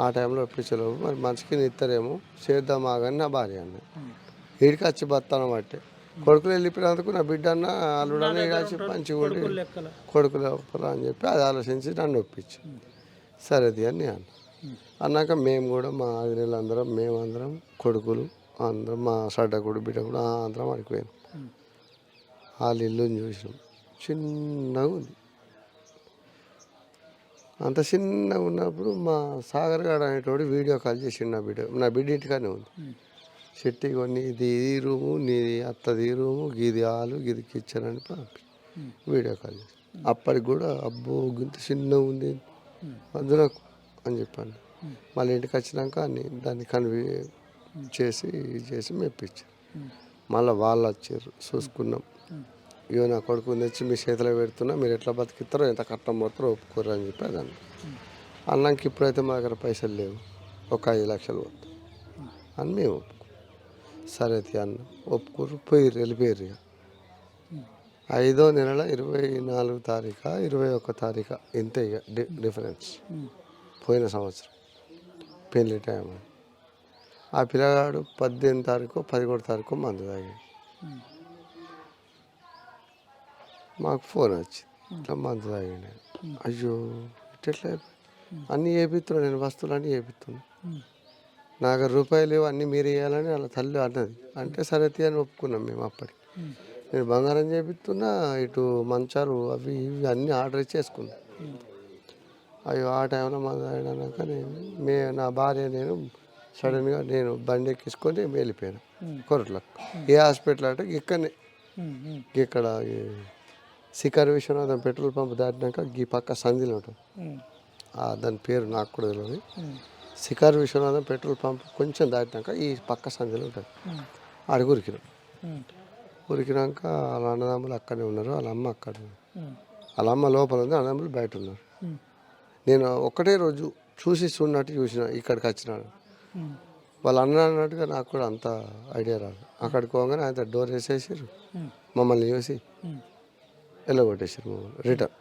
ఆ టైంలో ఒప్పించలేవు. మరి మనిషికి ఇస్తారేమో చేద్దాం ఆగని నా భార్య అన్న. ఈడికి వచ్చి బతాను బట్టి కొడుకులు వెళ్ళిపోయినందుకు నా బిడ్డ అన్న అల్లుడన్న ఈడ వచ్చి మంచిగా ఉండి కొడుకులు ఒప్పరా అని చెప్పి అది ఆలోచించి నన్ను ఒప్పించి సరేది అని నేను అన్నాక మేము కూడా మా ఆదినేళ్ళందరం మేమందరం కొడుకులు అందరం మా సడ్డకుడు బిడ్డకుడు అందరం అడిగిపోయాం. వాళ్ళ ఇల్లుని చూసినాం. చిన్నగా ఉంది. అంత చిన్నగా ఉన్నప్పుడు మా సాగర్ గారు అనేటోడు వీడియో కాల్ చేసిండు నా బిడ్డ ఇంటికానే ఉంది. చెట్టి కొన్ని ఇది ఈ రూము నీది అత్తది ఈ రూము గీది హాలు గీది కిచెన్ అని పంపి వీడియో కాల్ చేసి అప్పటికి కూడా అబ్బో ఇంత చిన్నగా ఉంది వద్దునకు అని చెప్పాను. మళ్ళీ ఇంటికి వచ్చినాక దాన్ని చేసి మెప్పించారు. మళ్ళీ వాళ్ళు వచ్చారు చూసుకున్నాం. ఇవో నా కొడుకు తెచ్చి మీ చేతిలో పెడుతున్నా మీరు ఎట్లా బతికిస్తారో ఎంత కట్టం పోతారో ఒప్పుకోరు అని చెప్పి అదాన్ని అన్నాక ఇప్పుడైతే మా దగ్గర పైసలు లేవు ఒక 5 లక్షలు పోతుంది అని మేము ఒప్పుకో సరే అన్న ఒప్పుకోరు పోయిర్రు వెళ్ళిపోయారు. ఇక 5వ నెల 24 తారీఖు 21 తారీఖు ఇంతే ఇక డిఫరెన్స్. పోయిన సంవత్సరం పెళ్లి టైం అని ఆ పిల్లగాడు 18 తారీఖు 11 తారీఖు మందు తాగాడు. మాకు ఫోన్ వచ్చింది ఇట్లా మందు తాగాడు. అయ్యో ఇట్లా అన్నీ చేపిస్తున్నాను నేను వస్తువులు అన్నీ చేపిస్తున్నాను నాకు రూపాయలు లేవు అన్నీ మీరు వేయాలని వాళ్ళ తల్లి అన్నది. అంటే సరే అని ఒప్పుకున్నాం మేము. అప్పటికి నేను బంగారం చేపిస్తున్నా ఇటు మంచాలు అవి ఇవి అన్నీ ఆర్డర్ ఇచ్చేసుకున్నాం. అయ్యో ఆ టైంలో మందు తాగినాక నా భార్య నేను సడన్గా నేను బండి ఎక్కించుకొని వెళ్ళిపోయాను కొరట్లకు. ఏ హాస్పిటల్ అంటే ఇక్కడనే ఇక్కడ శిఖర్ విశ్వనాథం పెట్రోల్ పంప్ దాటినాక ఈ పక్క సంధిలో ఉంటుంది. దాని పేరు నాకు కూడా తెలియదు. శిఖర్ విశ్వనాథం పెట్రోల్ పంప్ కొంచెం దాటినాక ఈ పక్క సంధిలో ఉంటుంది. ఆడికి ఉరికినాక వాళ్ళ అన్నదమ్ములు అక్కడే ఉన్నారు. వాళ్ళ అమ్మ అక్కడ వాళ్ళ అమ్మ లోపల ఉంది. అన్నదమ్ములు బయట ఉన్నారు. నేను ఒక్కటే రోజు చూసినా ఇక్కడికి వచ్చినాడు. వాళ్ళు అన్నట్టుగా నాకు కూడా అంత ఐడియా రాదు. అక్కడికి పోగానే ఆయన డోర్ వేసేసారు. మమ్మల్ని చూసి వెళ్ళగొట్టేసారు మమ్మల్ని రిటర్న్.